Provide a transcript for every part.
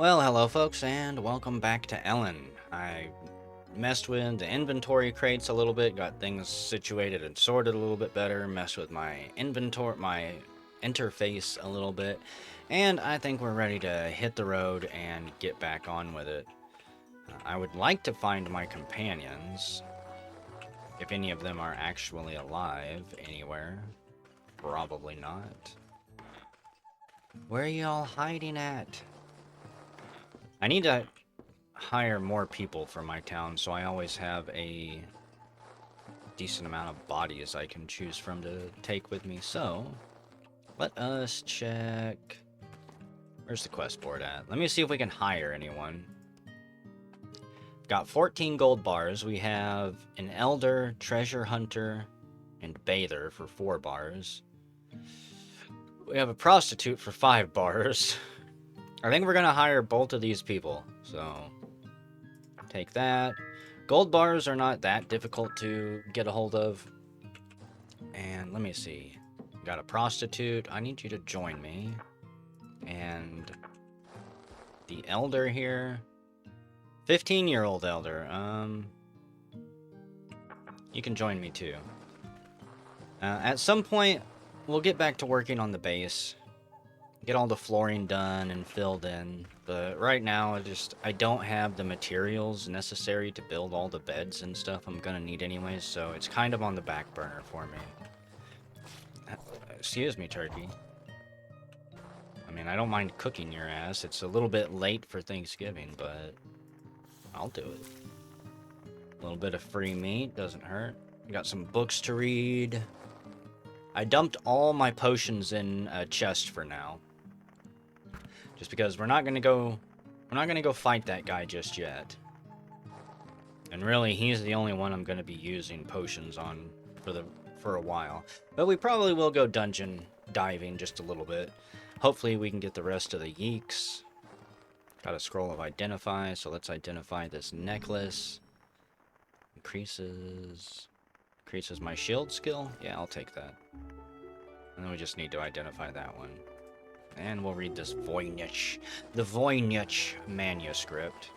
Well, hello folks, and welcome back to Elin. I messed with the inventory crates a little bit, got things situated and sorted a little bit better, messed with my interface a little bit, and I think we're ready to hit the road and get back on with it. I would like to find my companions, if any of them are actually alive anywhere. Probably not. Where are y'all hiding at? I need to hire more people for my town, so I always have a decent amount of bodies I can choose from to take with me. So, let us check. Where's the quest board at? Let me see if we can hire anyone. Got 14 gold bars. We have an elder, treasure hunter, and bather for 4 bars. We have a prostitute for 5 bars. I think we're gonna hire both of these people, so take that. Gold bars are not that difficult to get a hold of. And let me see. Got a prostitute. I need you to join me. And the elder here. 15-year-old elder. You can join me too. At some point, we'll get back to working on the base. Get all the flooring done and filled in, but right now I don't have the materials necessary to build all the beds and stuff I'm gonna need anyways, so it's kind of on the back burner for me. Excuse me, turkey. I mean, I don't mind cooking your ass. It's a little bit late for Thanksgiving, but I'll do it. A little bit of free meat doesn't hurt. Got some books to read. I dumped all my potions in a chest for now. Just because we're not gonna go fight that guy just yet. And really, he's the only one I'm gonna be using potions on for a while. But we probably will go dungeon diving just a little bit. Hopefully we can get the rest of the yeeks. Got a scroll of identify, so let's identify this necklace. Increases my shield skill. Yeah, I'll take that. And then we just need to identify that one. And we'll read this Voynich, the Voynich manuscript,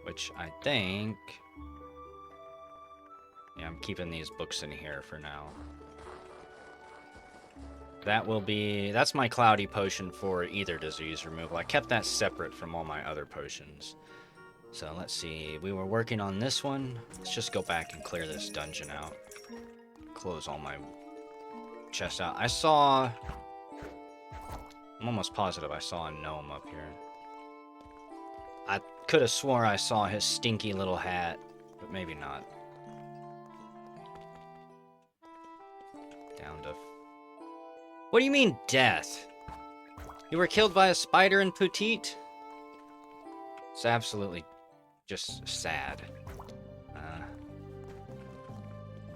which I think, yeah, I'm keeping these books in here for now. That's my cloudy potion for either disease removal. I kept that separate from all my other potions. So let's see, we were working on this one. Let's just go back and clear this dungeon out. Close all my chests out. I'm almost positive I saw a gnome up here. I could have swore I saw his stinky little hat, but maybe not. Down to... What do you mean, death? You were killed by a spider in Petite? It's absolutely just sad.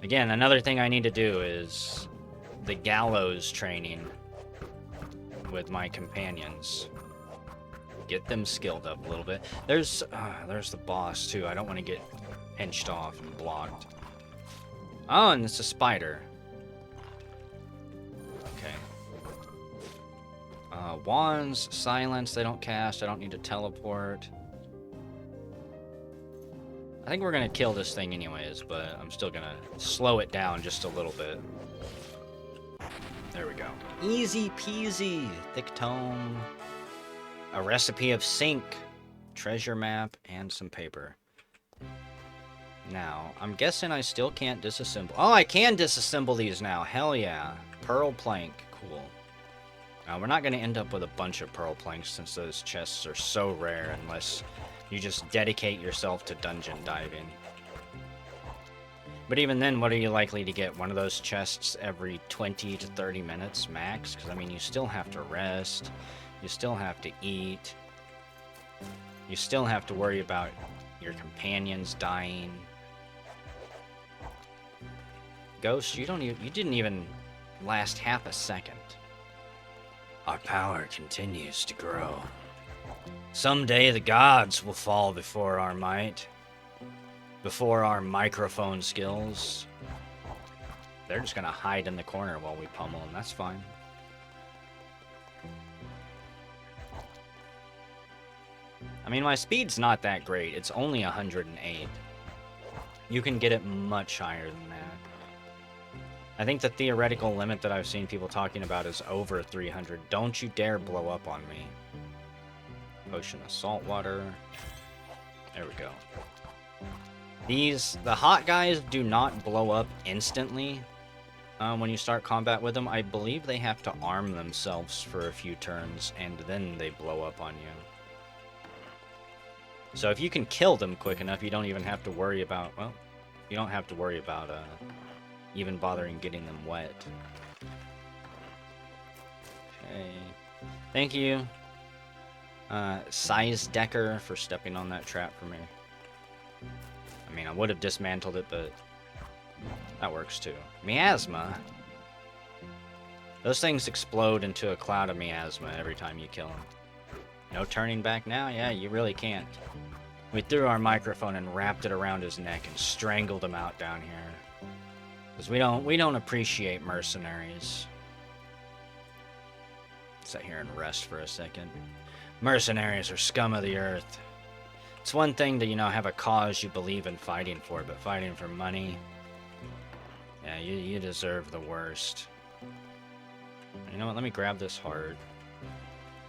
Again, another thing I need to do is the gallows training with my companions. Get them skilled up a little bit. There's the boss too. I don't want to get pinched off and blocked. Oh, and it's a spider. Okay. Wands, silence, they don't cast. I don't need to teleport. I think we're gonna kill this thing anyways, but I'm still gonna slow it down just a little bit. There we go. Easy peasy. Thick tome. A recipe of sink. Treasure map. And some paper. Now, I'm guessing I still can't disassemble. Oh, I can disassemble these now. Hell yeah. Pearl plank. Cool. Now, we're not going to end up with a bunch of pearl planks since those chests are so rare unless you just dedicate yourself to dungeon diving. But even then, what are you likely to get? One of those chests every 20 to 30 minutes max? Because, I mean, you still have to rest. You still have to eat. You still have to worry about your companions dying. Ghost, you didn't even last half a second. Our power continues to grow. Someday the gods will fall before our might. Before our microphone skills. They're just gonna hide in the corner while we pummel them. That's fine. I mean, my speed's not that great. It's only 108. You can get it much higher than that. I think the theoretical limit that I've seen people talking about is over 300. Don't you dare blow up on me. Potion of salt water. There we go. The hot guys do not blow up instantly when you start combat with them. I believe they have to arm themselves for a few turns, and then they blow up on you. So if you can kill them quick enough, you don't even have to worry about, well, you don't have to worry about even bothering getting them wet. Okay. Thank you, Size Decker, for stepping on that trap for me. I mean, I would have dismantled it, but that works too. Miasma. Those things explode into a cloud of miasma every time you kill them. No turning back now? Yeah, you really can't. We threw our microphone and wrapped it around his neck and strangled him out down here. Because we don't appreciate mercenaries. Sit here and rest for a second. Mercenaries are scum of the earth. It's one thing to, you know, have a cause you believe in fighting for, but fighting for money, yeah, you deserve the worst. You know what, let me grab this heart.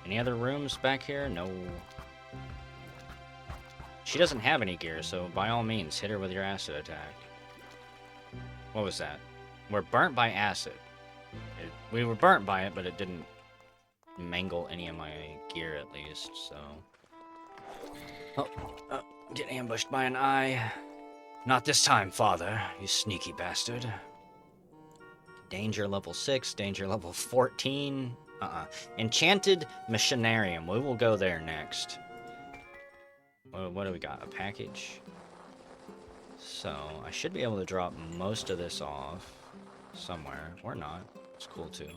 Any other rooms back here? No. She doesn't have any gear, so by all means, hit her with your acid attack. What was that? We're burnt by acid. We were burnt by it, but it didn't mangle any of my gear, at least, so... Oh, get ambushed by an eye. Not this time, father, you sneaky bastard. Danger level 6, danger level 14. Enchanted Machinarium. We will go there next. What do we got? A package? So, I should be able to drop most of this off somewhere. Or not. It's cool, too.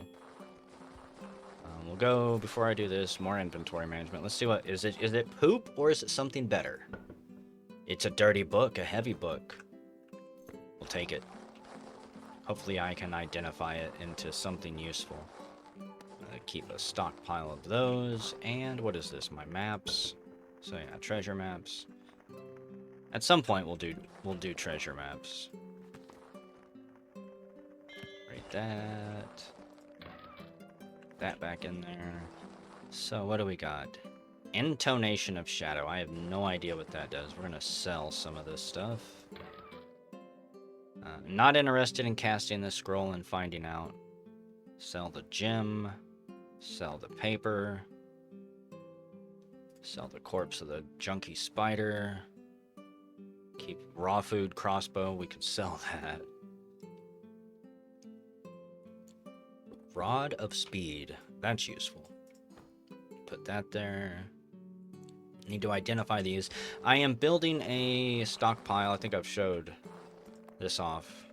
We'll go, before I do this, more inventory management. Let's see what, is it poop or is it something better? It's a dirty book, a heavy book. We'll take it. Hopefully I can identify it into something useful. Keep a stockpile of those, and what is this, my maps? So yeah, treasure maps. At some point we'll do treasure maps. Right, that back in there. So what do we got? Intonation of Shadow. I have no idea what that does. We're gonna sell some of this stuff. Not interested in casting this scroll and finding out. Sell the gem. Sell the paper. Sell the corpse of the junky spider. Keep raw food crossbow. We could sell that. Rod of Speed. That's useful. Put that there. Need to identify these. I am building a stockpile. I think I've showed this off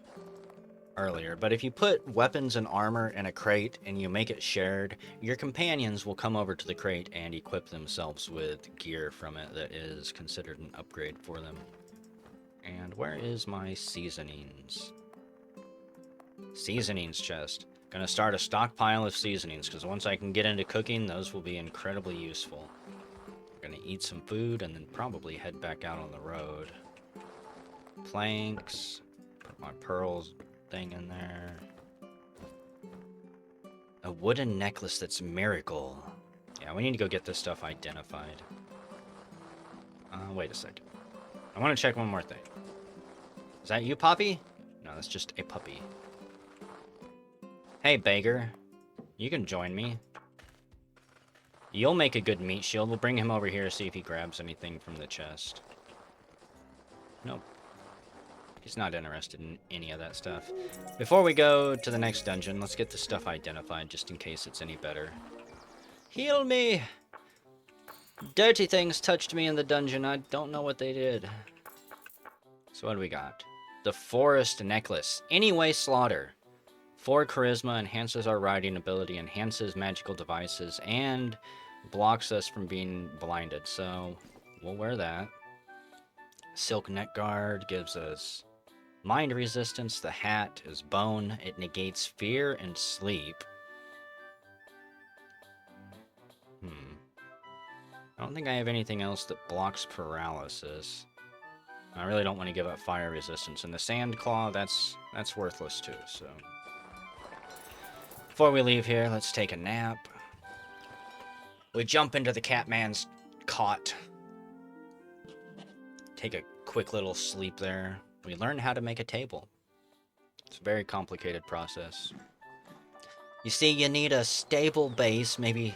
earlier. But if you put weapons and armor in a crate and you make it shared, your companions will come over to the crate and equip themselves with gear from it that is considered an upgrade for them. And where is my seasonings? Seasonings chest. Gonna start a stockpile of seasonings, because once I can get into cooking, those will be incredibly useful. Gonna eat some food and then probably head back out on the road. Planks. Put my pearls thing in there. A wooden necklace that's miracle. Yeah, we need to go get this stuff identified. Wait a second. I want to check one more thing. Is that you, Poppy? No, that's just a puppy. Hey, beggar. You can join me. You'll make a good meat shield. We'll bring him over here to see if he grabs anything from the chest. Nope. He's not interested in any of that stuff. Before we go to the next dungeon, let's get the stuff identified just in case it's any better. Heal me! Dirty things touched me in the dungeon. I don't know what they did. So what do we got? The Forest Necklace. Anyway, Slaughter. 4 charisma, enhances our riding ability, enhances magical devices, and blocks us from being blinded. So we'll wear that. Silk Neck Guard gives us mind resistance. The hat is bone. It negates fear and sleep. I don't think I have anything else that blocks paralysis. I really don't want to give up fire resistance. And the sand claw, that's worthless too, so. Before we leave here, let's take a nap. We jump into the Catman's cot. Take a quick little sleep there. We learn how to make a table. It's a very complicated process. You see, you need a stable base, maybe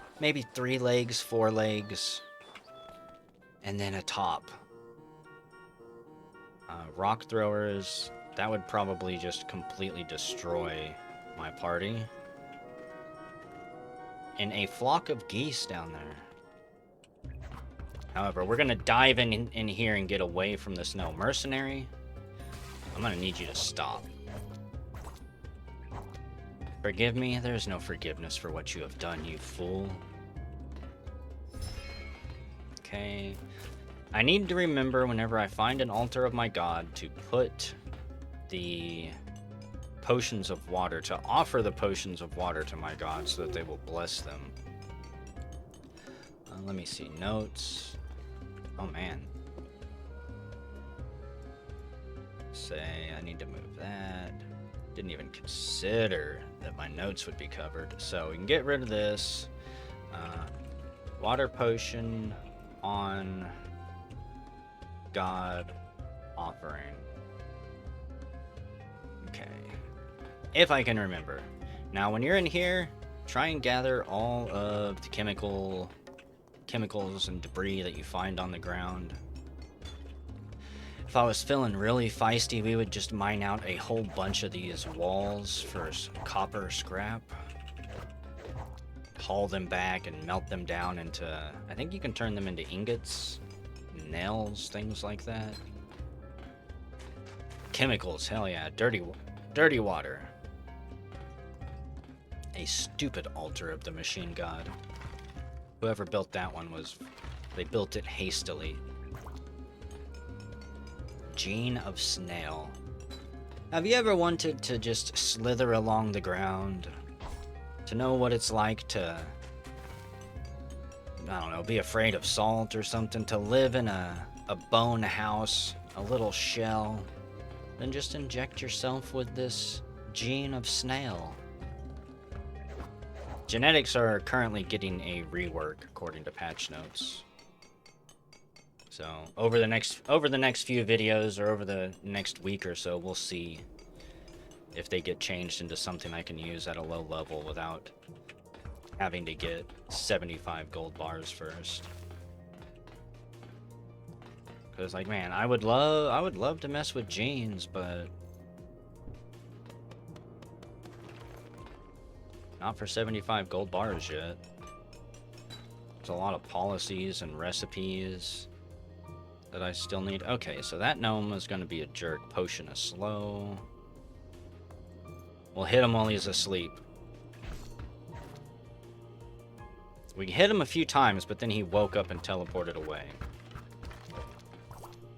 3 legs, 4 legs, and then a top. Rock throwers, that would probably just completely destroy my party. And a flock of geese down there. However, we're gonna dive in here and get away from this no mercenary. I'm gonna need you to stop. Forgive me? There's no forgiveness for what you have done, you fool. Okay. I need to remember whenever I find an altar of my god to put the potions of water, to offer the potions of water to my god so that they will bless them. Let me see. Notes. Oh, man. Say, I need to move that. Didn't even consider that my notes would be covered. So we can get rid of this. Water potion on god offering. Okay. If I can remember. Now, when you're in here, try and gather all of the chemicals and debris that you find on the ground. If I was feeling really feisty, we would just mine out a whole bunch of these walls for copper scrap. Haul them back and melt them down into... I think you can turn them into ingots, nails, things like that. Chemicals, hell yeah. Dirty water. A stupid altar of the machine god. Whoever built that one they built it hastily. Gene of Snail. Have you ever wanted to just slither along the ground? To know what it's like to, I don't know, be afraid of salt or something? To live in a bone house, a little shell? Then just inject yourself with this Gene of Snail. Genetics are currently getting a rework according to patch notes. So over the next few videos or over the next week or so, we'll see if they get changed into something I can use at a low level without having to get 75 gold bars first. Cause like, man, I would love to mess with genes, but not for 75 gold bars yet. There's a lot of policies and recipes that I still need. Okay, so that gnome is going to be a jerk. Potion of slow. We'll hit him while he's asleep. We hit him a few times, but then he woke up and teleported away.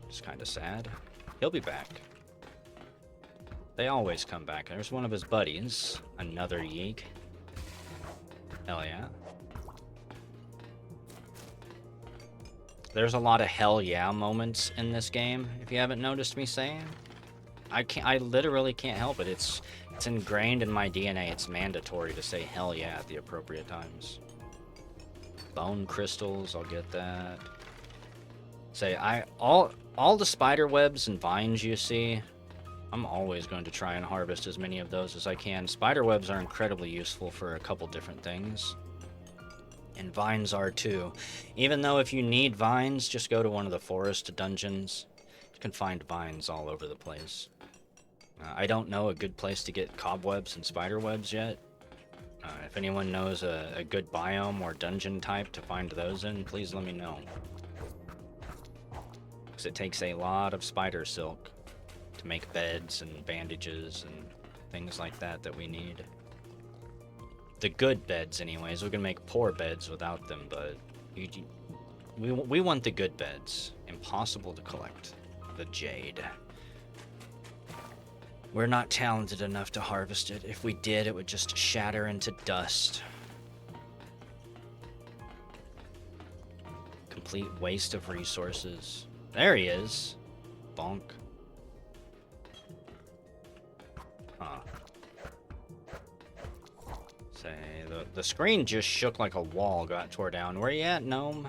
It's kind of sad. He'll be back. They always come back. There's one of his buddies. Another yeek. Hell yeah. There's a lot of hell yeah moments in this game, if you haven't noticed me saying. I literally can't help it. It's ingrained in my DNA. It's mandatory to say hell yeah at the appropriate times. Bone crystals, I'll get that. Say, all the spider webs and vines you see, I'm always going to try and harvest as many of those as I can. Spider webs are incredibly useful for a couple different things. And vines are too. Even though if you need vines, just go to one of the forest dungeons. You can find vines all over the place. I don't know a good place to get cobwebs and spider webs yet. If anyone knows a good biome or dungeon type to find those in, please let me know. Because it takes a lot of spider silk to make beds and bandages and things like that that we need. The good beds, anyways. We can make poor beds without them, but we want the good beds. Impossible to collect the jade. We're not talented enough to harvest it. If we did, it would just shatter into dust. complete waste of resources. There he is. Bonk. Huh. Say, the screen just shook like a wall got tore down. Where you at, gnome?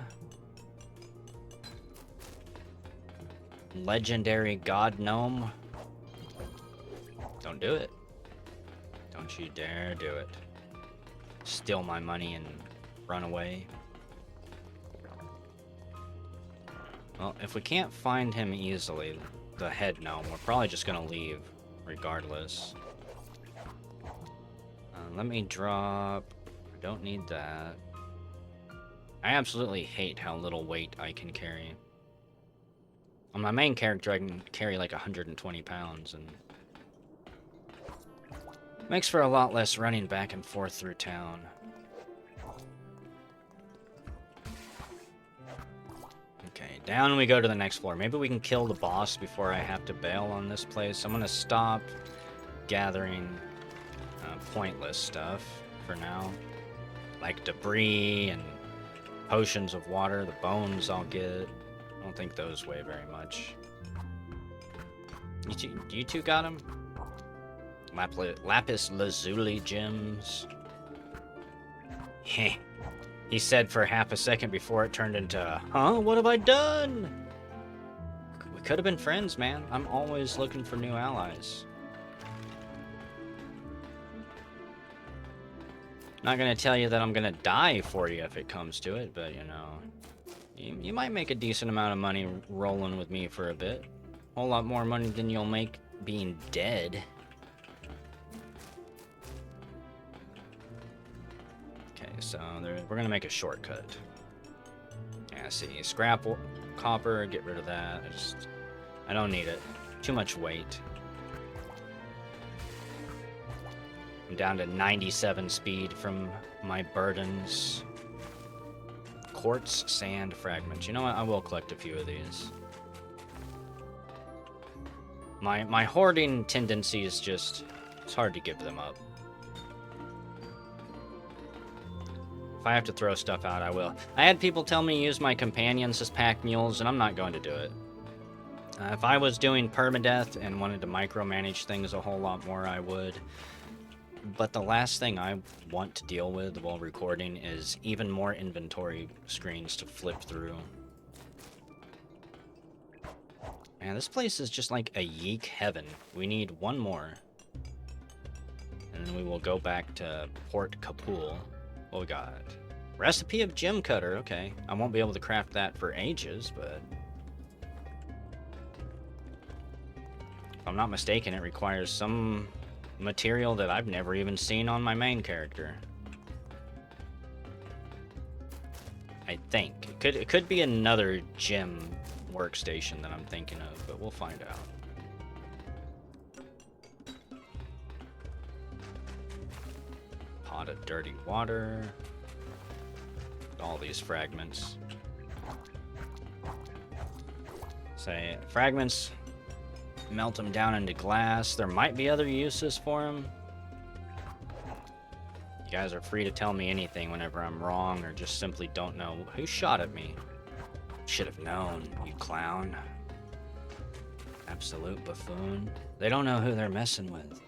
Legendary god gnome? Don't do it. Don't you dare do it. Steal my money and run away. Well, if we can't find him easily, the head gnome, we're probably just gonna leave regardless. Let me drop... I don't need that. I absolutely hate how little weight I can carry. On my main character, I can carry like 120 pounds, and... makes for a lot less running back and forth through town. Okay, down we go to the next floor. Maybe we can kill the boss before I have to bail on this place. I'm gonna stop gathering pointless stuff for now. Like debris and potions of water. The bones I'll get. I don't think those weigh very much. You two got them? Lapis lazuli gems. Heh. He said for half a second before it turned into, huh? What have I done? We could have been friends, man. I'm always looking for new allies. Not gonna tell you that I'm gonna die for you if it comes to it, but you know, you might make a decent amount of money rolling with me for a bit. A whole lot more money than you'll make being dead. Okay, so we're gonna make a shortcut. Yeah, see, scrap copper, get rid of that. I don't need it. Too much weight. I'm down to 97 speed from my burdens. Quartz sand fragments. You know what? I will collect a few of these. My hoarding tendency is just... it's hard to give them up. If I have to throw stuff out, I will. I had people tell me to use my companions as pack mules, and I'm not going to do it. If I was doing permadeath and wanted to micromanage things a whole lot more, I would. But the last thing I want to deal with while recording is even more inventory screens to flip through. Man, this place is just like a yeek heaven. We need one more. And then we will go back to Port Kapul. What we got? Recipe of gem cutter. Okay. I won't be able to craft that for ages, but... if I'm not mistaken, it requires some material that I've never even seen on my main character. I think. It could be another gem workstation that I'm thinking of, but we'll find out. Pot of dirty water. All these fragments. Say, fragments, melt them down into glass. There might be other uses for them. You guys are free to tell me anything whenever I'm wrong or just simply don't know. Who shot at me? Should have known, you clown. Absolute buffoon. They don't know who they're messing with.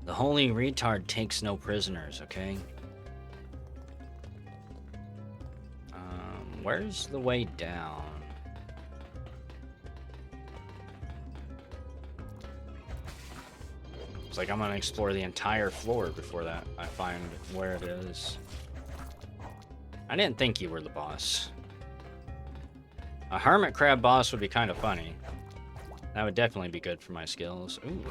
The holy retard takes no prisoners, okay? Where's the way down? It's like I'm gonna explore the entire floor before that I find where it is. I didn't think you were the boss. A hermit crab boss would be kind of funny. That would definitely be good for my skills. Ooh.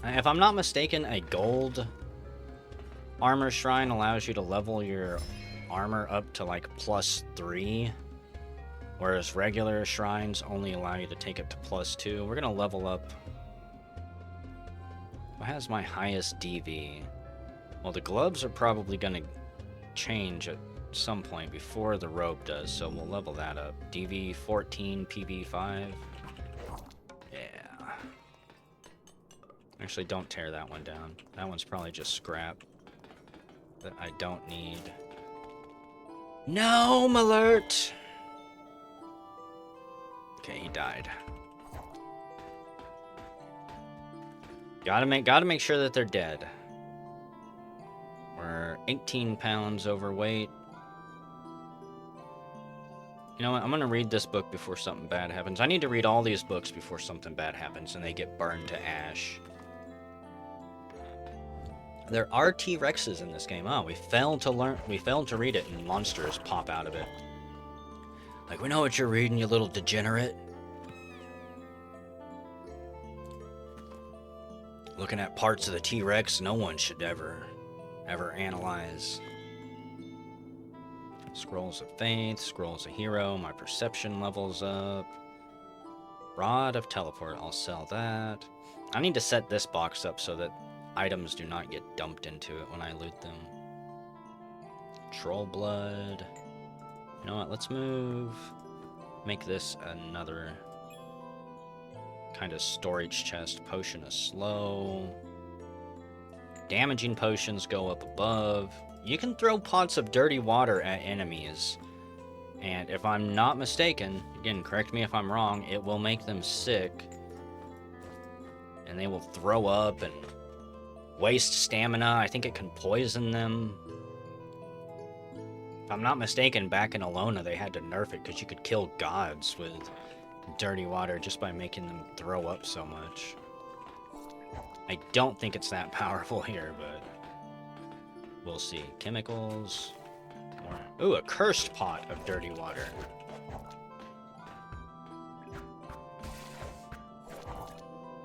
If I'm not mistaken, a gold armor shrine allows you to level your armor up to like +3, whereas regular shrines only allow you to take it to +2. We're gonna level up. What has my highest DV? Well, the gloves are probably gonna change at some point before the robe does, so we'll level that up. DV 14, PV 5. Yeah. Actually, don't tear that one down. That one's probably just scrap that I don't need. Gnome alert! Okay, he died. Gotta make sure that they're dead. We're 18 pounds overweight. You know what? I'm gonna read this book before something bad happens. I need to read all these books before something bad happens and they get burned to ash. There are T-Rexes in this game. Oh, we failed to read it and monsters pop out of it. Like, we know what you're reading, you little degenerate. Looking at parts of the T-Rex no one should ever analyze. Scrolls of Faith, Scrolls of Hero, my perception level's up. Rod of Teleport, I'll sell that. I need to set this box up so that items do not get dumped into it when I loot them. Troll Blood. You know what, let's move. Make this another kind of storage chest. Potion of Slow. Damaging potions go up above. You can throw pots of dirty water at enemies. And if I'm not mistaken, again, correct me if I'm wrong, it will make them sick. And they will throw up and waste stamina. I think it can poison them. If I'm not mistaken, back in Alona, they had to nerf it because you could kill gods with dirty water just by making them throw up so much. I don't think it's that powerful here, but we'll see. Chemicals. More. Ooh, a cursed pot of dirty water.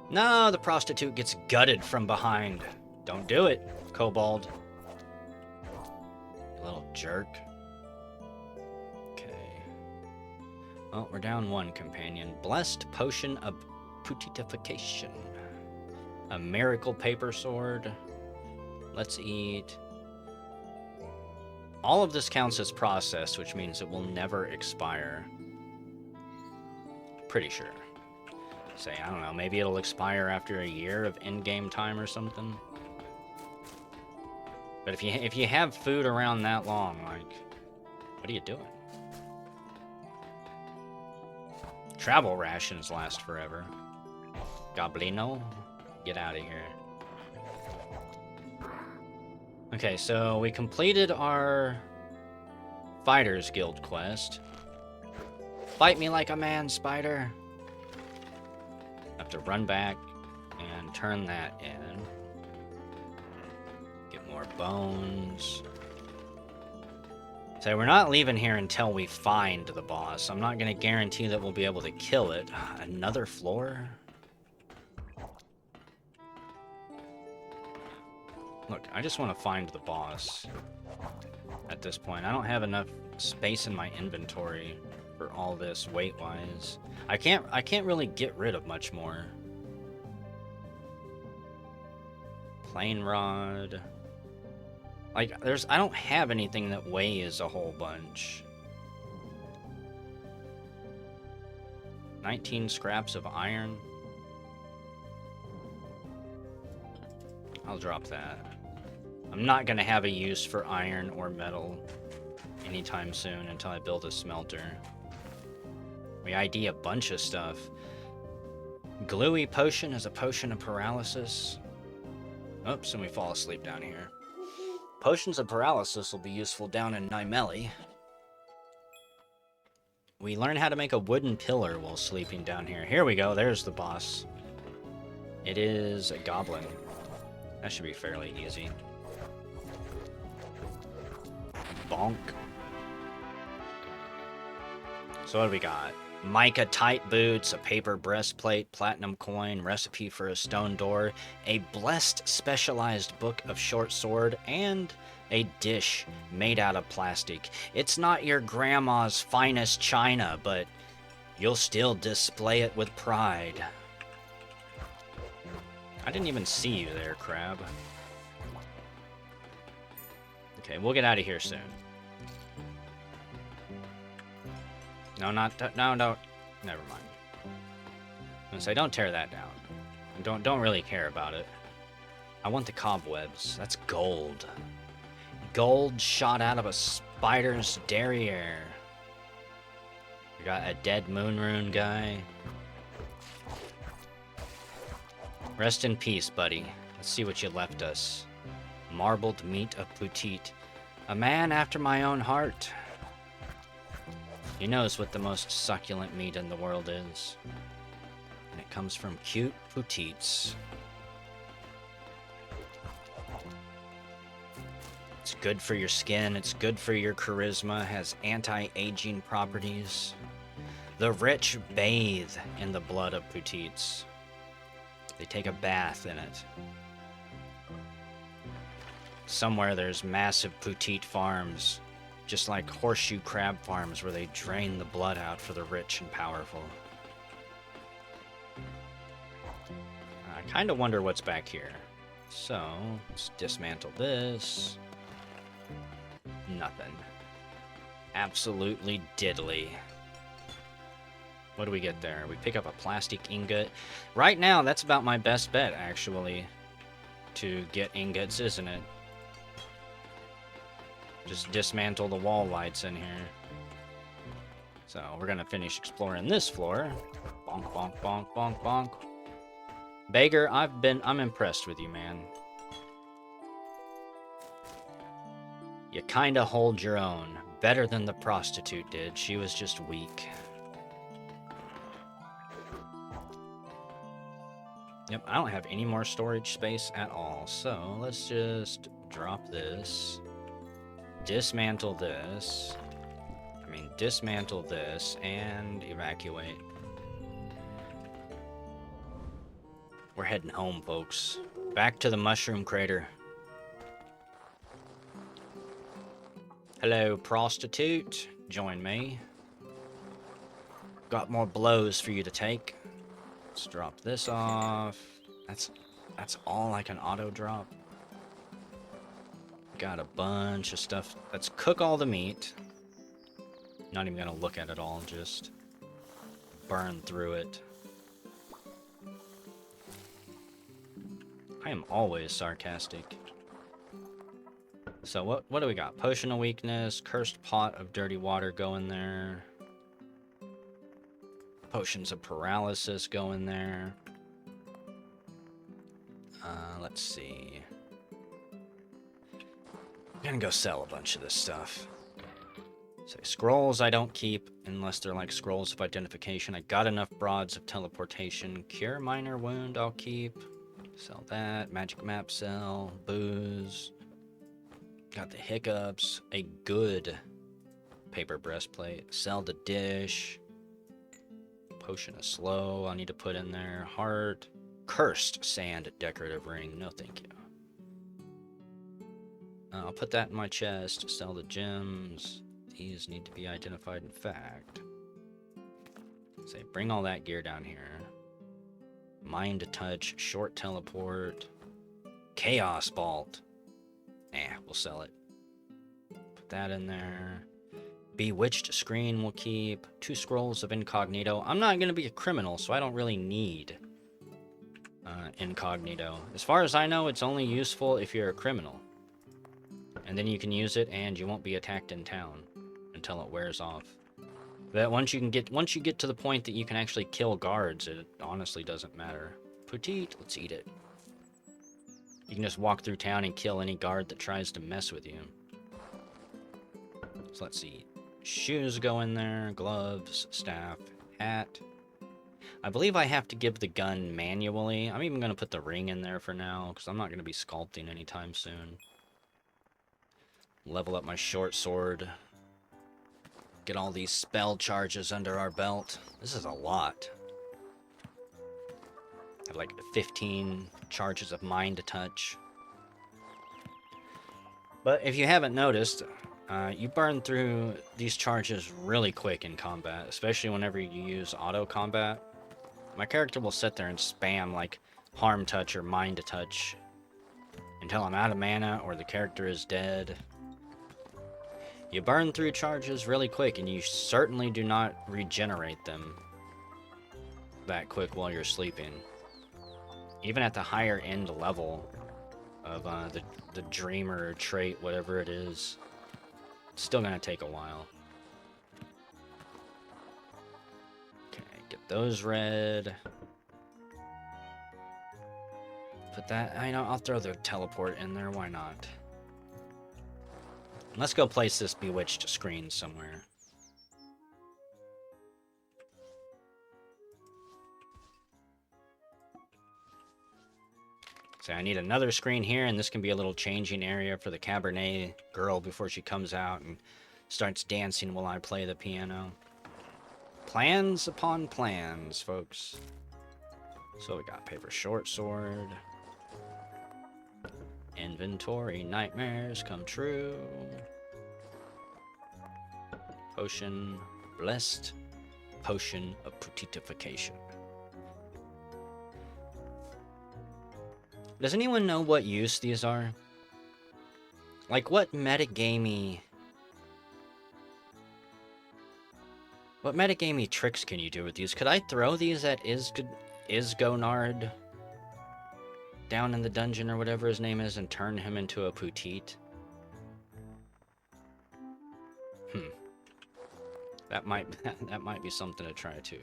No, the prostitute gets gutted from behind. Don't do it, Kobold. You little jerk. Okay. Well, we're down one companion. Blessed Potion of Putitification. A Miracle Paper Sword. Let's eat. All of this counts as processed, which means it will never expire. Pretty sure. Say, I don't know, maybe it'll expire after a year of in-game time or something. But if you have food around that long, like, what are you doing? Travel rations last forever. Goblino, get out of here. Okay, so we completed our Fighters Guild quest. Fight me like a man, spider. Have to run back and turn that in. Get more bones. So we're not leaving here until we find the boss. I'm not going to guarantee that we'll be able to kill it. Another floor? Look, I just want to find the boss at this point. I don't have enough space in my inventory for all this weight-wise. I can't really get rid of much more. Plane rod. Like, I don't have anything that weighs a whole bunch. 19 scraps of iron. I'll drop that. I'm not gonna have a use for iron or metal anytime soon until I build a smelter. We ID a bunch of stuff. Gluey potion is a potion of paralysis. Oops, and we fall asleep down here. Potions of paralysis will be useful down in Nymeli. We learn how to make a wooden pillar while sleeping down here. Here we go, there's the boss. It is a goblin. That should be fairly easy. Bonk. So what do we got? Mica tight boots, a paper breastplate, platinum coin, recipe for a stone door, a blessed specialized book of short sword, and a dish made out of plastic. It's not your grandma's finest china, but you'll still display it with pride. I didn't even see you there, crab. Okay, we'll get out of here soon. No, no, never mind. I'm gonna say, don't tear that down. Don't really care about it. I want the cobwebs. That's gold. Gold shot out of a Spider's Derriere. We got a dead moon rune guy. Rest in peace, buddy. Let's see what you left us. Marbled meat of Petite. A man after my own heart. He knows what the most succulent meat in the world is. And it comes from cute Petites. It's good for your skin, it's good for your charisma, has anti-aging properties. The rich bathe in the blood of Petites. They take a bath in it. Somewhere there's massive Petite farms, just like horseshoe crab farms where they drain the blood out for the rich and powerful. I kind of wonder what's back here. So, let's dismantle this. Nothing. Absolutely diddly. What do we get there? We pick up a plastic ingot. Right now, that's about my best bet, actually, to get ingots, isn't it? Just dismantle the wall lights in here. So, we're gonna finish exploring this floor. Bonk, bonk, bonk, bonk, bonk. Beggar, I'm impressed with you, man. You kinda hold your own. Better than the prostitute did. She was just weak. Yep, I don't have any more storage space at all. So, let's just drop this. Dismantle this. Dismantle this and evacuate. We're heading home, folks. Back to the mushroom crater. Hello, prostitute. Join me. Got more blows for you to take. Let's drop this off. That's all I can auto drop. Got a bunch of stuff. Let's cook all the meat. Not even gonna look at it all, just burn through it. I am always sarcastic. So what do we got? Potion of weakness, cursed pot of dirty water go in there. Potions of paralysis go in there. Let's see. I'm gonna go sell a bunch of this stuff. So scrolls I don't keep unless they're like scrolls of identification. I got enough broads of teleportation. Cure minor wound I'll keep. Sell that. Magic map sell. Booze. Got the hiccups. A good paper breastplate. Sell the dish. Potion of slow I need to put in there. Heart. Cursed sand decorative ring. No thank you. I'll put that in my chest. Sell the gems. These need to be identified in fact. Say, bring all that gear down here. Mind to touch. Short teleport. Chaos bolt. We'll sell it. Put that in there. Bewitched screen we'll keep. 2 scrolls of incognito. I'm not going to be a criminal, so I don't really need incognito. As far as I know, it's only useful if you're a criminal. And then you can use it and you won't be attacked in town until it wears off. But once you get to the point that you can actually kill guards, it honestly doesn't matter. Petite, let's eat it. You can just walk through town and kill any guard that tries to mess with you. So let's see. Shoes go in there, gloves, staff, hat. I believe I have to give the gun manually. I'm even going to put the ring in there for now, because I'm not going to be sculpting anytime soon. Level up my short sword. Get all these spell charges under our belt. This is a lot. I have like 15 charges of mind to touch. But if you haven't noticed, you burn through these charges really quick in combat, especially whenever you use auto combat. My character will sit there and spam like harm touch or mind to touch until I'm out of mana or the character is dead. You burn through charges really quick, and you certainly do not regenerate them that quick while you're sleeping. Even at the higher end level of the dreamer trait, whatever it is. Still gonna take a while. Okay, get those red. Put that, I know, I'll throw the teleport in there, why not? Let's go place this bewitched screen somewhere. So I need another screen here, and this can be a little changing area for the Cabernet girl before she comes out and starts dancing while I play the piano. Plans upon plans, folks. So we got paper short sword. Inventory nightmares come true. Potion blessed. Potion of putitification. Does anyone know what use these are? Like, what metagamey... What metagamey tricks can you do with these? Could I throw these at Isgonard down in the dungeon or whatever his name is and turn him into a Putite? That might be something to try too.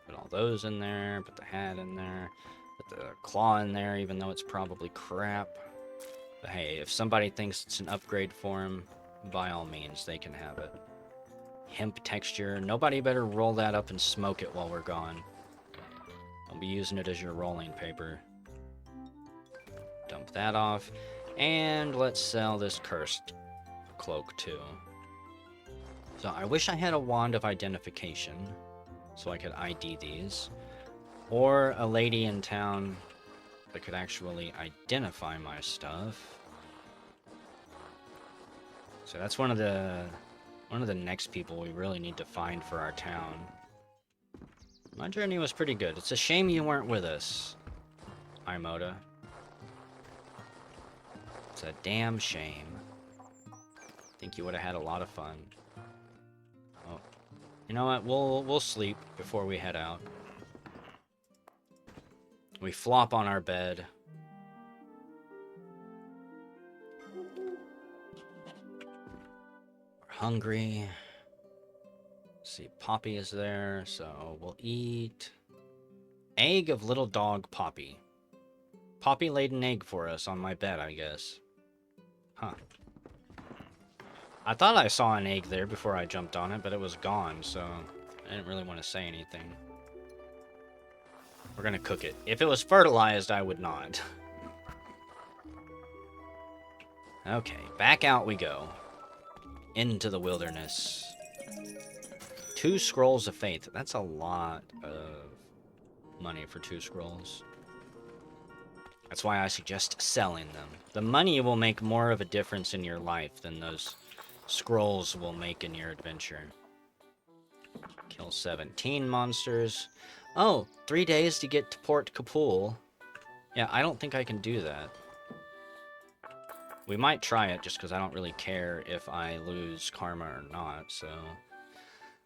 Put all those in there, put the hat in there, put the claw in there, even though it's probably crap. But hey, if somebody thinks it's an upgrade for him, by all means, they can have it. Hemp texture. Nobody better roll that up and smoke it while we're gone. I'll be using it as your rolling paper. Dump that off. And let's sell this cursed cloak too. So I wish I had a wand of identification so I could ID these. Or a lady in town that could actually identify my stuff. So that's one of the next people we really need to find for our town. My journey was pretty good. It's a shame you weren't with us, Imoda. It's a damn shame. Think you would have had a lot of fun. Oh, you know what? We'll sleep before we head out. We flop on our bed. Hungry. Let's see, Poppy is there, so we'll eat. Egg of little dog Poppy. Poppy laid an egg for us on my bed, I guess. Huh. I thought I saw an egg there before I jumped on it, but it was gone, so I didn't really want to say anything. We're gonna cook it. If it was fertilized, I would not. Okay, back out we go. Into the wilderness. 2 scrolls of faith. That's a lot of money for 2 scrolls. That's why I suggest selling them. The money will make more of a difference in your life than those scrolls will make in your adventure. Kill 17 monsters. Oh, 3 days to get to Port Kapul. Yeah, I don't think I can do that. We might try it just because I don't really care if I lose karma or not, so...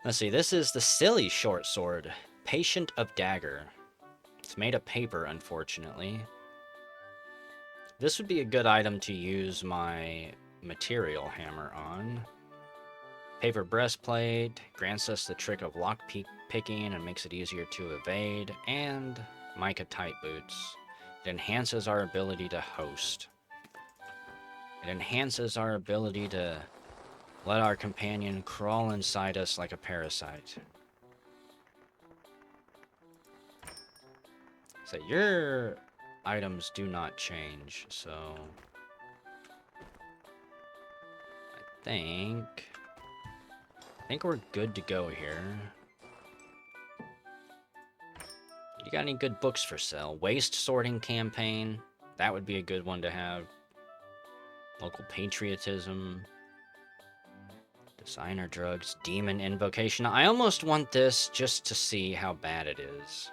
Let's see, this is the silly short sword. Patient of Dagger. It's made of paper, unfortunately. This would be a good item to use my material hammer on. Paper breastplate grants us the trick of lock picking and makes it easier to evade. And mica tight boots. It enhances our ability to host. It enhances our ability to let our companion crawl inside us like a parasite. So your items do not change, so... I think we're good to go here. You got any good books for sale? Waste sorting campaign. That would be a good one to have. Local patriotism. Designer drugs. Demon invocation. I almost want this just to see how bad it is.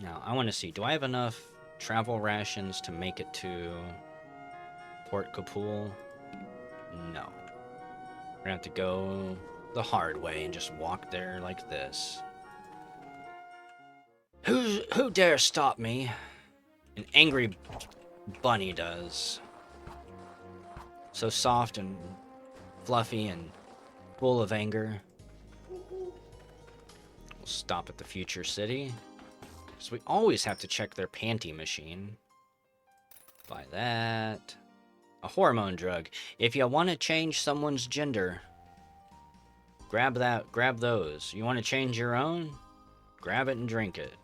Now, I want to see. Do I have enough travel rations to make it to Port Kapul? No. We're gonna have to go the hard way and just walk there like this. Who dare stop me? An angry bunny does. So soft and fluffy and full of anger. We'll stop at the future city. So we always have to check their panty machine. Buy that. A hormone drug. If you want to change someone's gender, grab that. Grab those. You want to change your own? Grab it and drink it.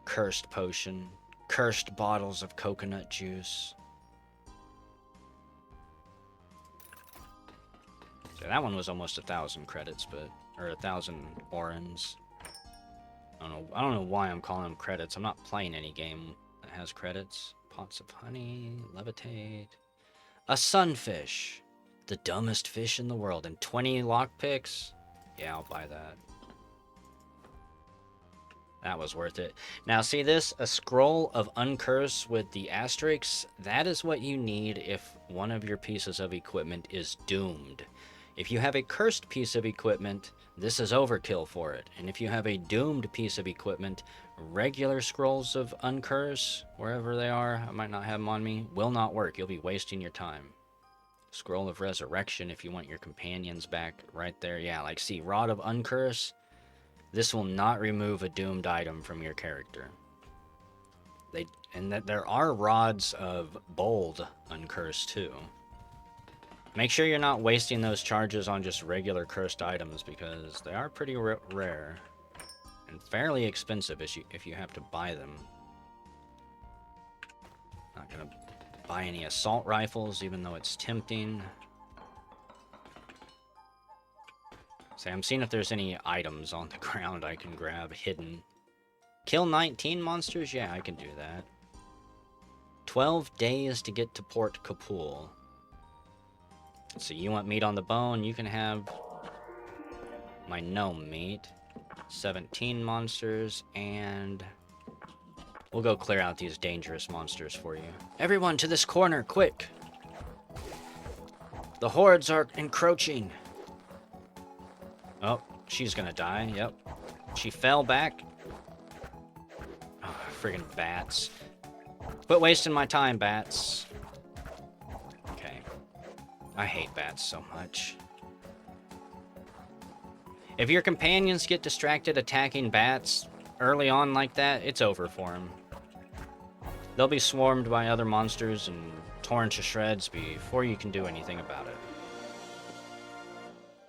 Cursed potion. Cursed bottles of coconut juice. So that one was almost 1,000 credits, but or 1,000 orans. I don't know why I'm calling them credits. I'm not playing any game that has credits. Pots of honey, levitate. A sunfish. The dumbest fish in the world. And 20 lockpicks? Yeah, I'll buy that. That was worth it. Now, see this? A scroll of uncurse with the asterisks. That is what you need if one of your pieces of equipment is doomed. If you have a cursed piece of equipment, this is overkill for it. And if you have a doomed piece of equipment, regular scrolls of uncurse, wherever they are, I might not have them on me, will not work. You'll be wasting your time. Scroll of resurrection, if you want your companions back, right there. Yeah, like see, rod of uncurse. This will not remove a doomed item from your character. There are rods of bold uncurse too. Make sure you're not wasting those charges on just regular cursed items because they are pretty rare and fairly expensive if you have to buy them. Not gonna buy any assault rifles even though it's tempting. See, I'm seeing if there's any items on the ground I can grab hidden. Kill 19 monsters? Yeah, I can do that. 12 days to get to Port Kapul. So you want meat on the bone, you can have my gnome meat. 17 monsters, and we'll go clear out these dangerous monsters for you. Everyone to this corner, quick! The hordes are encroaching. Oh, she's gonna die, yep. She fell back. Oh, friggin' bats. Quit wasting my time, bats. Okay. I hate bats so much. If your companions get distracted attacking bats early on like that, it's over for them. They'll be swarmed by other monsters and torn to shreds before you can do anything about it.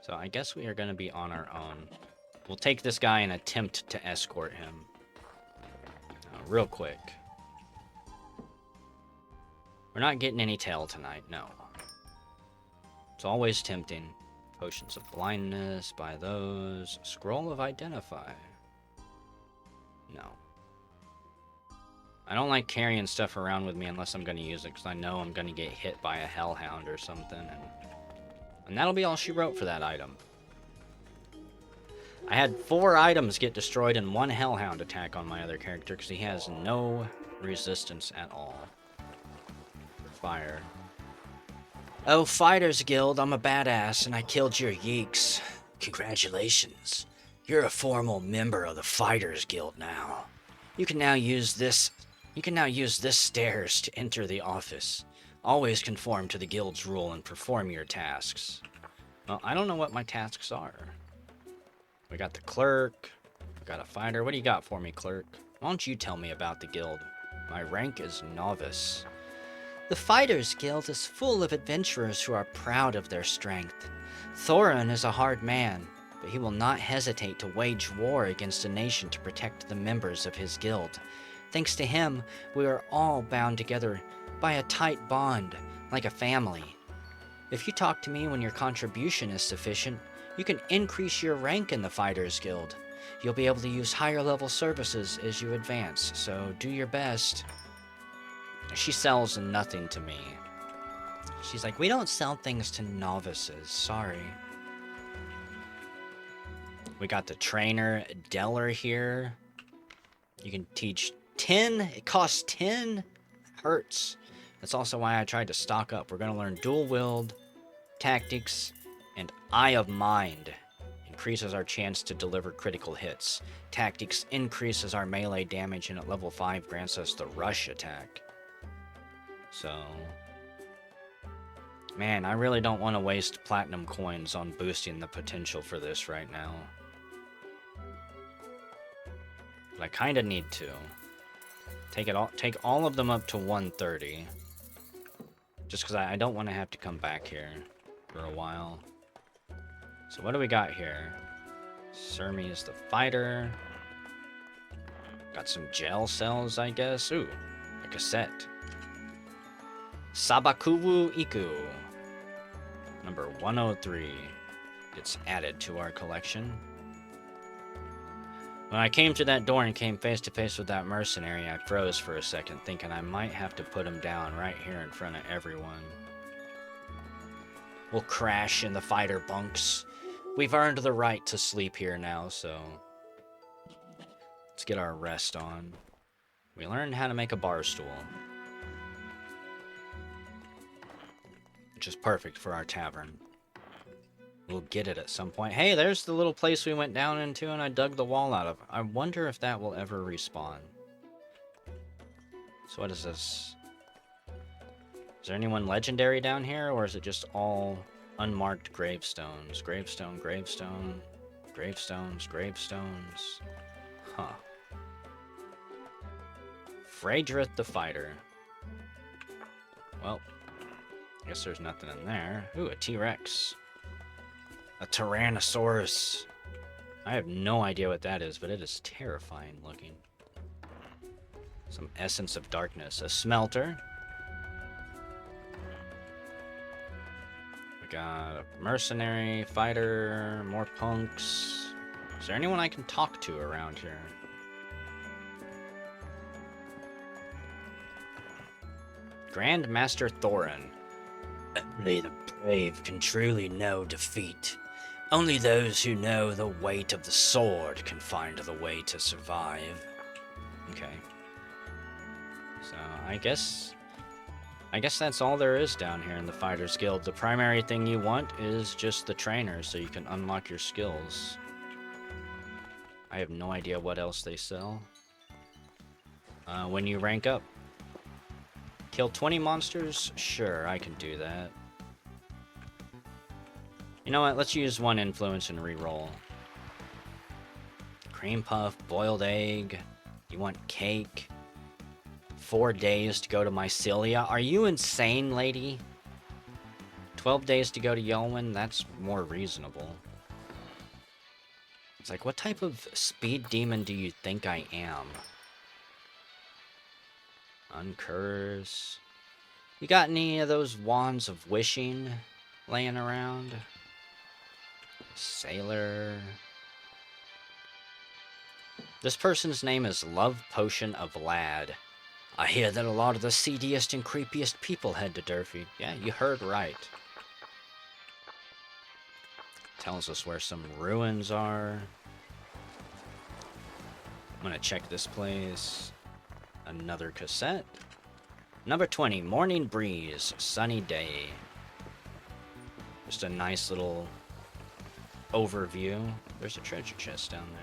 So I guess we are going to be on our own. We'll take this guy and attempt to escort him. Real quick. We're not getting any tail tonight, no. It's always tempting. Potions of blindness, buy those. Scroll of identify. No. I don't like carrying stuff around with me unless I'm going to use it, because I know I'm going to get hit by a hellhound or something. And that'll be all she wrote for that item. I had 4 items get destroyed in 1 hellhound attack on my other character, because he has no resistance at all. For fire. Oh, Fighters Guild, I'm a badass, and I killed your yeeks. Congratulations. You're a formal member of the Fighters Guild now. You can now use this stairs to enter the office. Always conform to the guild's rule and perform your tasks. Well, I don't know what my tasks are. We got the clerk. We got a fighter. What do you got for me, clerk? Why don't you tell me about the guild? My rank is novice. The Fighters Guild is full of adventurers who are proud of their strength. Thorin is a hard man, but he will not hesitate to wage war against a nation to protect the members of his guild. Thanks to him, we are all bound together by a tight bond, like a family. If you talk to me when your contribution is sufficient, you can increase your rank in the Fighters Guild. You'll be able to use higher level services as you advance, so do your best. She sells nothing to me. She's like, we don't sell things to novices, sorry. We got the trainer, Deller, here. You can teach 10, it costs 10? Hurts. That's also why I tried to stock up. We're going to learn dual-willed, tactics, and Eye of Mind. Increases our chance to deliver critical hits. Tactics increases our melee damage, and at level 5 grants us the rush attack. So, Man, I really don't want to waste platinum coins on boosting the potential for this right now. But I kind of need to. Take all of them up to 130. Just because I don't want to have to come back here for a while. So what do we got here? Surmi is the fighter. Got some gel cells, I guess. Ooh, a cassette. Sabakuwu Iku. Number 103 gets added to our collection. When I came to that door and came face to face with that mercenary, I froze for a second, thinking I might have to put him down right here in front of everyone. We'll crash in the fighter bunks. We've earned the right to sleep here now, so let's get our rest on. We learned how to make a bar stool, which is perfect for our tavern. We'll get it at some point. Hey, there's the little place we went down into and I dug the wall out of. I wonder if that will ever respawn. So what is this? Is there anyone legendary down here, or is it just all unmarked gravestones? Gravestone, gravestone, gravestones, gravestones. Huh. Phaedrith the Fighter. Well, I guess there's nothing in there. Ooh, a T-Rex. A Tyrannosaurus. I have no idea what that is, but it is terrifying looking. Some Essence of Darkness. A Smelter. We got a Mercenary, Fighter, more Punks. Is there anyone I can talk to around here? Grand Master Thorin. Only the brave can truly know defeat. Only those who know the weight of the sword can find the way to survive. Okay. So, I guess that's all there is down here in the Fighters Guild. The primary thing you want is just the trainer, so you can unlock your skills. I have no idea what else they sell. When you rank up. Kill 20 monsters? Sure, I can do that. You know what? Let's use one influence and reroll. Cream puff, boiled egg. You want cake? 4 days to go to Mycelia? Are you insane, lady? 12 days to go to Yolwyn? That's more reasonable. It's like, what type of speed demon do you think I am? Uncurse. You got any of those wands of wishing laying around? Sailor. This person's name is Love Potion of Lad. I hear that a lot of the seediest and creepiest people head to Durfee. Yeah, you heard right. Tells us where some ruins are. I'm gonna check this place. Another cassette. Number 20, Morning Breeze, Sunny Day. Just a nice little overview. There's a treasure chest down there.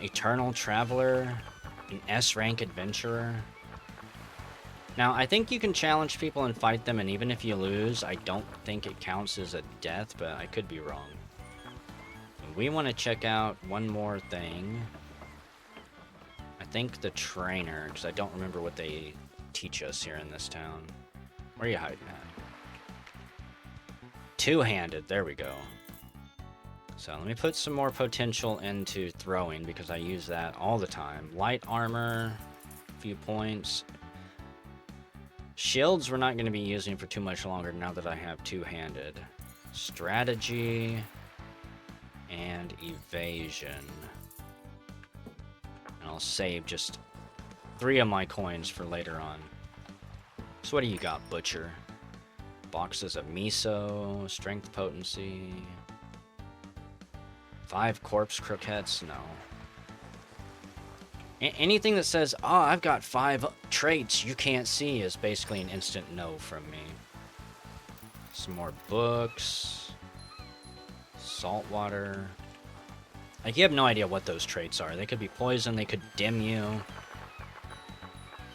Eternal Traveler, an S-rank adventurer. Now, I think you can challenge people and fight them, and even if you lose, I don't think it counts as a death, but I could be wrong. We want to check out one more thing. I think the trainer, because I don't remember what they teach us here in this town. Where are you hiding at? Two-handed, there we go. So let me put some more potential into throwing, because I use that all the time. Light armor, a few points. Shields we're not going to be using for too much longer now that I have two-handed. Strategy and evasion. And I'll save just 3 of my coins for later on. So what do you got, Butcher? Boxes of miso, strength potency. 5 corpse croquettes? No. Anything that says, oh, I've got 5 traits you can't see is basically an instant no from me. Some more books. Saltwater. Like, you have no idea what those traits are. They could be poison, they could dim you.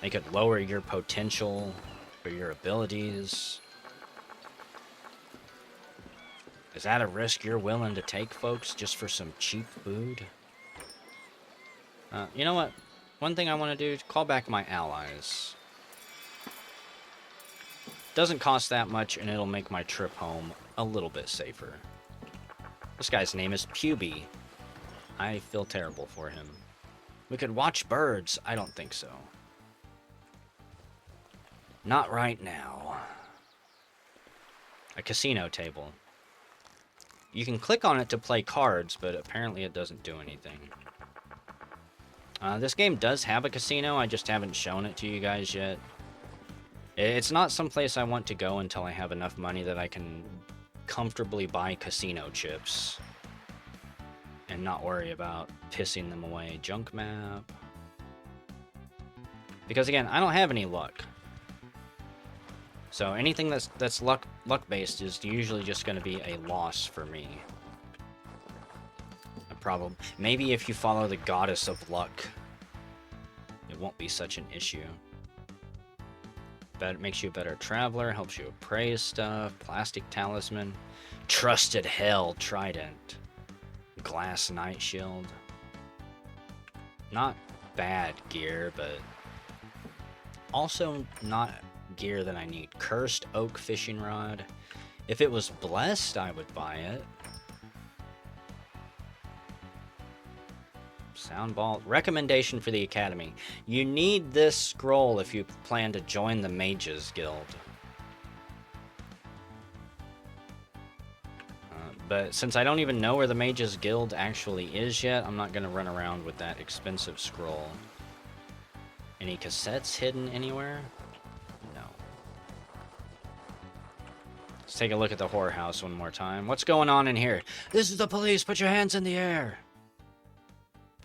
They could lower your potential for your abilities. Is that a risk you're willing to take, folks, just for some cheap food? You know what? One thing I want to do is call back my allies. Doesn't cost that much, and it'll make my trip home a little bit safer. This guy's name is Puby. I feel terrible for him. We could watch birds. I don't think so. Not right now. A casino table. You can click on it to play cards, but apparently it doesn't do anything. This game does have a casino, I just haven't shown it to you guys yet. It's not someplace I want to go until I have enough money that I can comfortably buy casino chips. And not worry about pissing them away. Junk map. Because again, I don't have any luck. So anything that's luck based is usually just going to be a loss for me. A problem. Maybe if you follow the goddess of luck, it won't be such an issue. But it makes you a better traveler, helps you appraise stuff, plastic talisman, trusted hell trident, glass night shield. Not bad gear, but also not gear that I need. Cursed oak fishing rod. If it was blessed, I would buy it. Sound ball. Recommendation for the academy. You need this scroll if you plan to join the Mages Guild. But since I don't even know where the Mages Guild actually is yet, I'm not going to run around with that expensive scroll. Any cassettes hidden anywhere? No. Let's take a look at the whorehouse one more time. What's going on in here? This is the police. Put your hands in the air.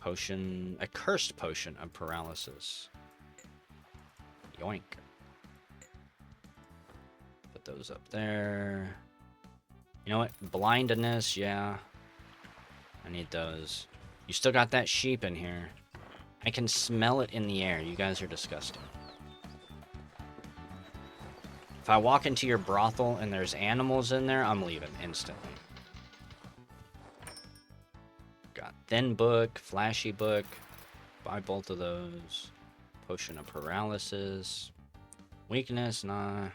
Potion. A cursed potion of paralysis. Yoink. Put those up there. You know what? Blindness, yeah. I need those. You still got that sheep in here. I can smell it in the air. You guys are disgusting. If I walk into your brothel and there's animals in there, I'm leaving instantly. Got thin book, flashy book. Buy both of those. Potion of paralysis. Weakness, nah.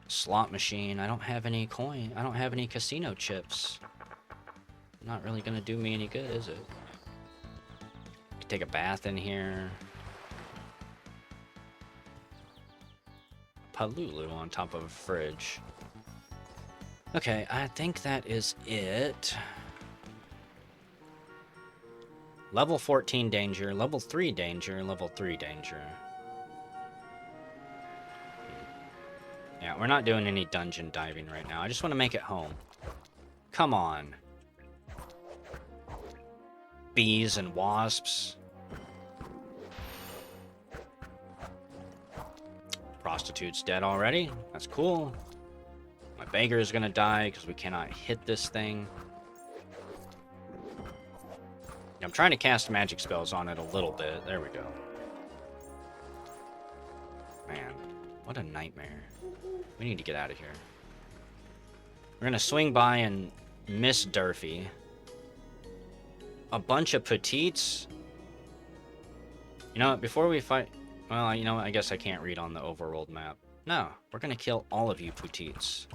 Slot machine. I don't have any coin. I don't have any casino chips. Not really gonna do me any good, is it? Could take a bath in here. Palulu on top of a fridge. Okay, I think that is it. Level 14 danger, level 3 danger, level 3 danger. Yeah, we're not doing any dungeon diving right now. I just want to make it home. Come on. Bees and wasps. Prostitute's dead already. That's cool. My beggar is going to die because we cannot hit this thing. I'm trying to cast magic spells on it a little bit. There we go. Man, what a nightmare. We need to get out of here. We're going to swing by and miss Durfee. A bunch of petites. You know what, before we fight... Well, you know what, I guess I can't read on the overworld map. No, we're going to kill all of you petites.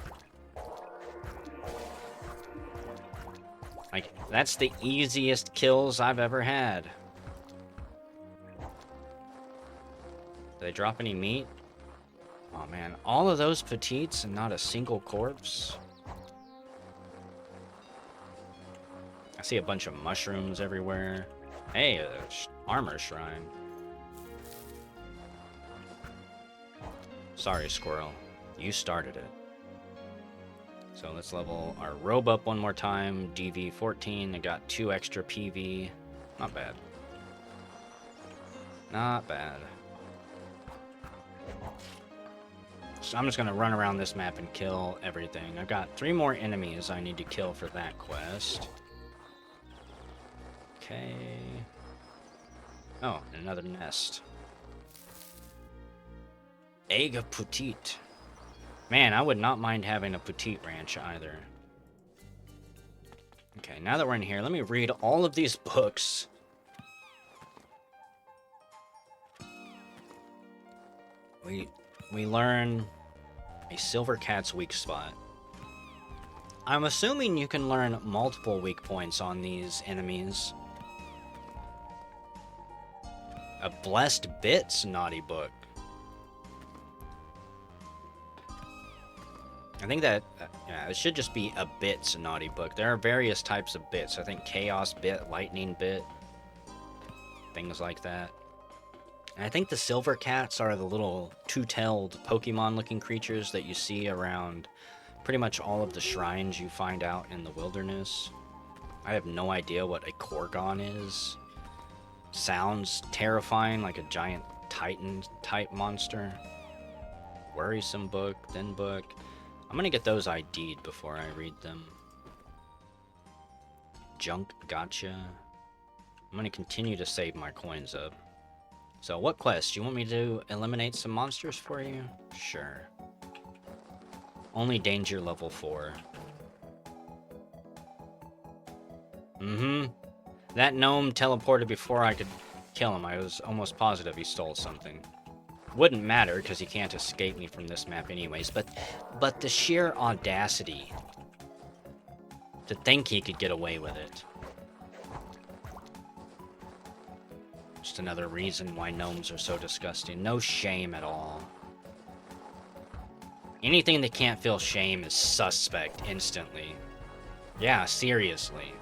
Like, that's the easiest kills I've ever had. Did they drop any meat? Oh man, all of those petites and not a single corpse? I see a bunch of mushrooms everywhere. Hey, a armor shrine. Sorry, squirrel. You started it. So let's level our robe up one more time. DV 14. I got 2 extra PV. Not bad. Not bad. So I'm just going to run around this map and kill everything. I've got 3 more enemies I need to kill for that quest. Okay. Oh, another nest. Egg of Petite. Man, I would not mind having a Petite ranch either. Okay, now that we're in here, let me read all of these books. We learn a silver cat's weak spot. I'm assuming you can learn multiple weak points on these enemies. A blessed bits naughty book. I think that, yeah, it should just be a bits naughty book. There are various types of bits. I think chaos bit, lightning bit, things like that. And I think the silver cats are the little two-tailed Pokemon-looking creatures that you see around pretty much all of the shrines you find out in the wilderness. I have no idea what a Korgon is. Sounds terrifying, like a giant Titan-type monster. Worrisome book, thin book. I'm gonna get those ID'd before I read them. Junk gotcha. I'm gonna continue to save my coins up. So, what quest? You want me to eliminate some monsters for you? Sure. Only danger level 4. That gnome teleported before I could kill him. I was almost positive he stole something. Wouldn't matter, because he can't escape me from this map anyways, but the sheer audacity to think he could get away with it. Just another reason why gnomes are so disgusting. No shame at all. Anything that can't feel shame is suspect instantly. Yeah, seriously.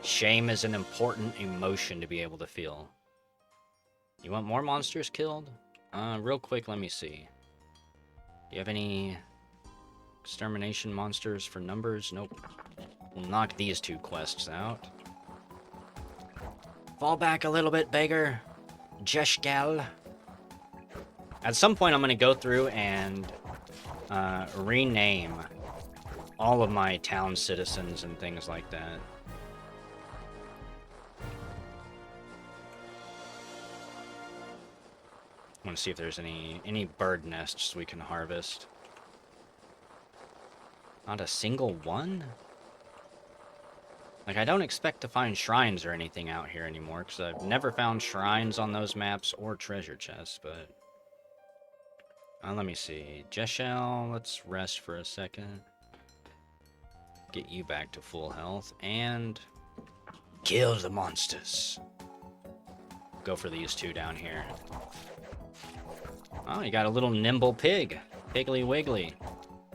Shame is an important emotion to be able to feel. You want more monsters killed? Real quick, let me see. Do you have any extermination monsters for numbers? Nope. We'll knock these 2 quests out. Fall back a little bit, beggar. Jeshgal. At some point, I'm going to go through and rename all of my town citizens and things like that. I want to see if there's any bird nests we can harvest. Not a single one? Like, I don't expect to find shrines or anything out here anymore, because I've never found shrines on those maps or treasure chests, but... let me see. Jeshel, let's rest for a second. Get you back to full health, and... kill the monsters. Go for these 2 down here. Oh, you got a little nimble pig. Piggly Wiggly.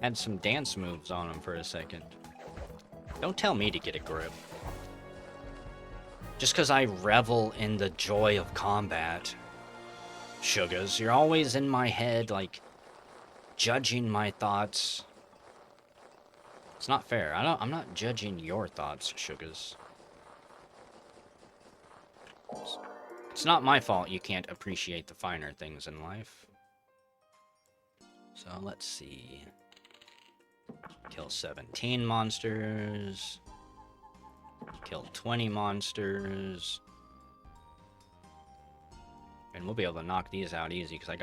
Had some dance moves on him for a second. Don't tell me to get a grip. Just because I revel in the joy of combat. Sugars, you're always in my head, like, judging my thoughts. It's not fair. I'm not judging your thoughts, Sugars. It's not my fault you can't appreciate the finer things in life. So, let's see. Kill 17 monsters. Kill 20 monsters. And we'll be able to knock these out easy, because I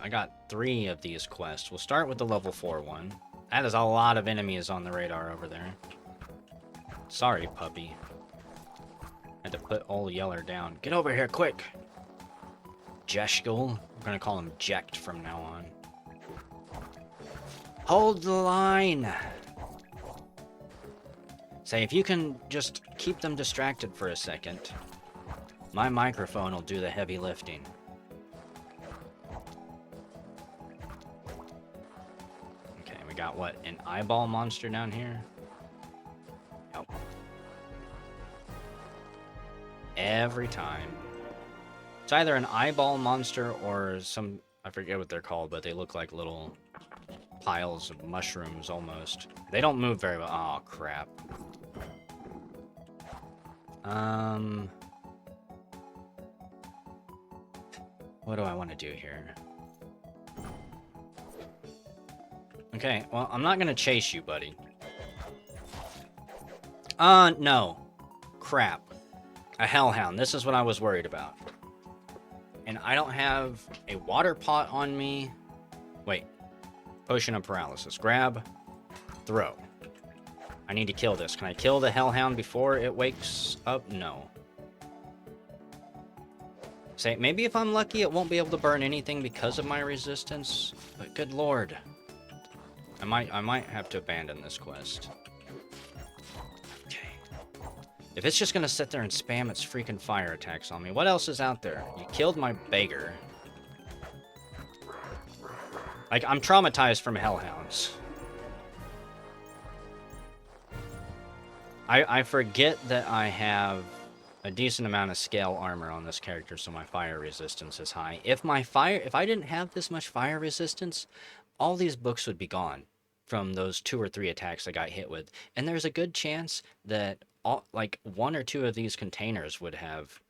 got 3 of these quests. We'll start with the level 4 one. That is a lot of enemies on the radar over there. Sorry, puppy. Had to put old Yeller down. Get over here, quick! Jeshgul. We're gonna call him Jekt from now on. Hold the line! Say, if you can just keep them distracted for a second, my microphone will do the heavy lifting. Okay, we got what? An eyeball monster down here? Yep. Every time. It's either an eyeball monster or some... I forget what they're called, but they look like little piles of mushrooms almost. They don't move very well. Oh, crap. What do I want to do here? Okay, well, I'm not gonna chase you, buddy. No. Crap. A hellhound. This is what I was worried about. And I don't have a water pot on me. Wait. Potion of paralysis. Grab. Throw. I need to kill this. Can I kill the hellhound before it wakes up? No. Say, maybe if I'm lucky, it won't be able to burn anything because of my resistance. But good lord. I might have to abandon this quest. Okay. If it's just gonna sit there and spam its freaking fire attacks on me, what else is out there? You killed my beggar. Like, I'm traumatized from hellhounds. I forget that I have a decent amount of scale armor on this character, so my fire resistance is high. If I didn't have this much fire resistance, all these books would be gone from those 2 or 3 attacks I got hit with. And there's a good chance that like 1 or 2 of these containers would have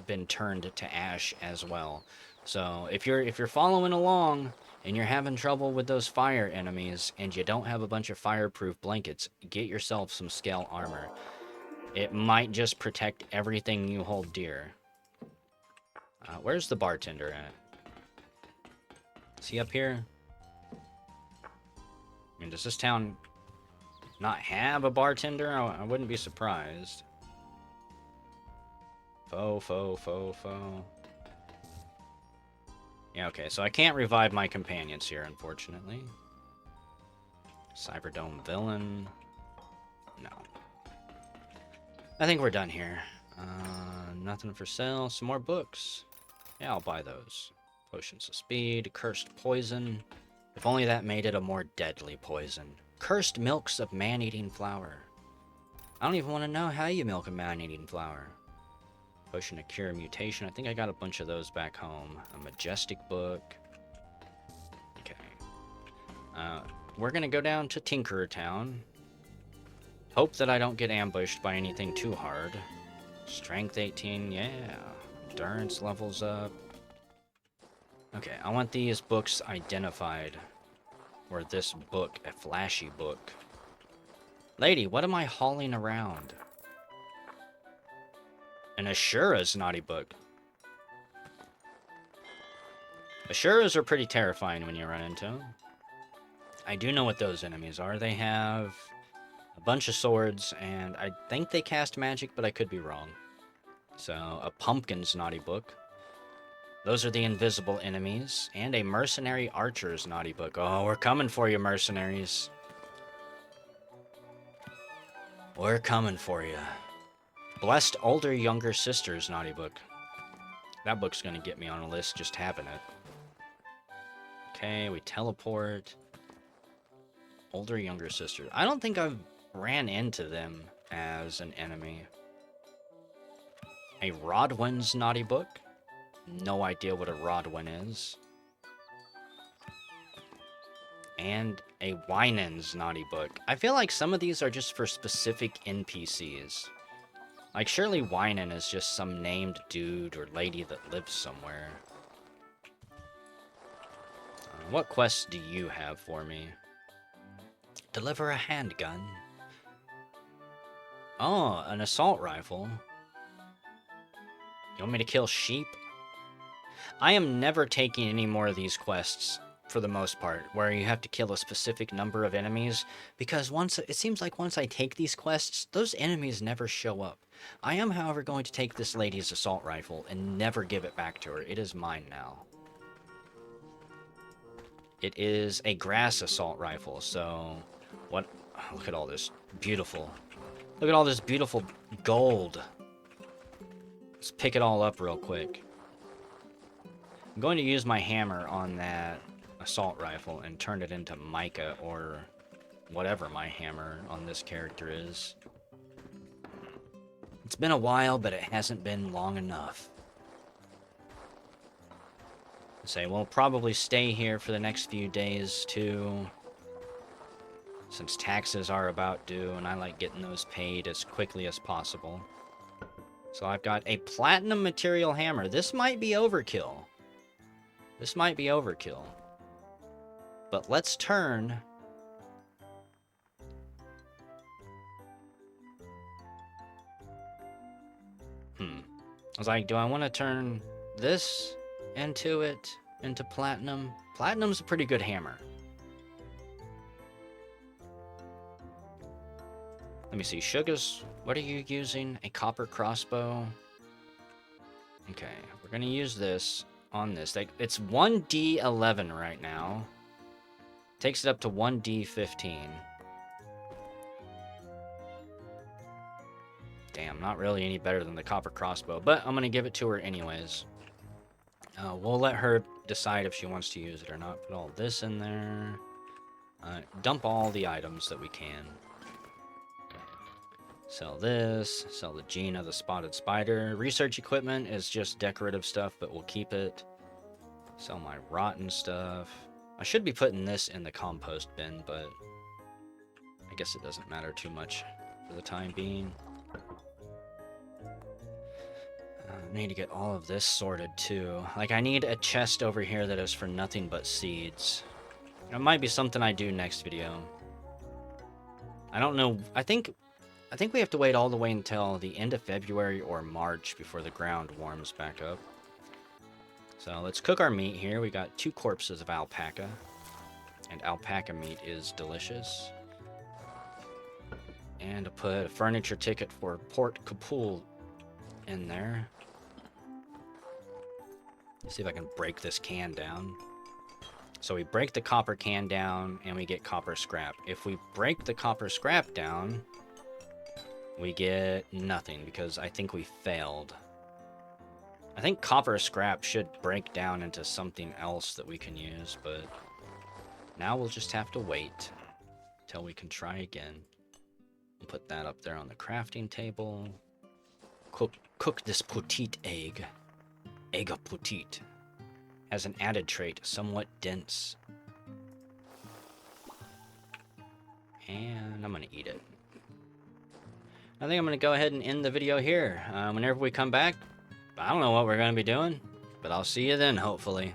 been turned to ash as well. So if you're following along and you're having trouble with those fire enemies and you don't have a bunch of fireproof blankets, get yourself some scale armor. It might just protect everything you hold dear. Where's the bartender at? Is he up here? I mean, does this town not have a bartender? I wouldn't be surprised. Foe. Yeah, okay, so I can't revive my companions here, unfortunately. Cyberdome villain. No. I think we're done here. Nothing for sale. Some more books. Yeah, I'll buy those. Potions of speed. Cursed poison. If only that made it a more deadly poison. Cursed milks of man-eating flower. I don't even want to know how you milk a man-eating flower. Potion to cure mutation. I think I got a bunch of those back home. A majestic book. Okay. We're gonna go down to Tinkerer Town. Hope that I don't get ambushed by anything too hard. Strength 18, yeah. Endurance levels up. Okay, I want these books identified. Or this book, a flashy book. Lady, what am I hauling around? An Ashura's naughty book. Ashuras are pretty terrifying when you run into them. I do know what those enemies are. They have a bunch of swords, and I think they cast magic, but I could be wrong. So, a pumpkin's naughty book. Those are the invisible enemies, and a mercenary archer's naughty book. Oh, we're coming for you, mercenaries. We're coming for you. Blessed older younger sister's naughty book. That book's gonna get me on a list just having it. Okay, we teleport. Older younger sister. I don't think I've ran into them as an enemy. A Rodwin's naughty book. No idea what a Rodwin is. And a Winans naughty book. I feel like some of these are just for specific NPCs. Like, surely Winan is just some named dude or lady that lives somewhere. What quests do you have for me? Deliver a handgun. Oh, an assault rifle. You want me to kill sheep? I am never taking any more of these quests, for the most part, where you have to kill a specific number of enemies, because it seems like once I take these quests, those enemies never show up. I am, however, going to take this lady's assault rifle and never give it back to her. It is mine now. It is a grass assault rifle, so what? Oh, look at all this beautiful. Look at all this beautiful gold. Let's pick it all up real quick. I'm going to use my hammer on that assault rifle and turn it into mica or whatever my hammer on this character is. It's been a while, but it hasn't been long enough. Say, we'll probably stay here for the next few days too, since taxes are about due and I like getting those paid as quickly as possible. So I've got a platinum material hammer. This might be overkill. This might be overkill. But let's turn I was like, do I want to turn this into platinum? Platinum's a pretty good hammer. Let me see. Sugar's, what are you using? A copper crossbow. Okay, we're going to use this on this. It's 1D11 right now. Takes it up to 1D15. Damn, not really any better than the copper crossbow, but I'm going to give it to her anyways. We'll let her decide if she wants to use it or not. Put all this in there. Dump all the items that we can. Sell this. Sell the Gina, the spotted spider. Research equipment is just decorative stuff, but we'll keep it. Sell my rotten stuff. I should be putting this in the compost bin, but I guess it doesn't matter too much for the time being. I need to get all of this sorted too. Like, I need a chest over here that is for nothing but seeds. It might be something I do next video. I don't know. I think we have to wait all the way until the end of February or March before the ground warms back up. So let's cook our meat here. We got 2 corpses of alpaca. And alpaca meat is delicious. And to put a furniture ticket for Port Kapul in there. Let's see if I can break this can down. So we break the copper can down and we get copper scrap. If we break the copper scrap down, we get nothing because I think we failed. I think copper scrap should break down into something else that we can use, but now we'll just have to wait till we can try again. We'll put that up there on the crafting table. Cook this petite egg. Egg petite. Has an added trait, somewhat dense. And I'm gonna eat it. I think I'm gonna go ahead and end the video here. Whenever we come back, I don't know what we're gonna be doing, but I'll see you then, hopefully.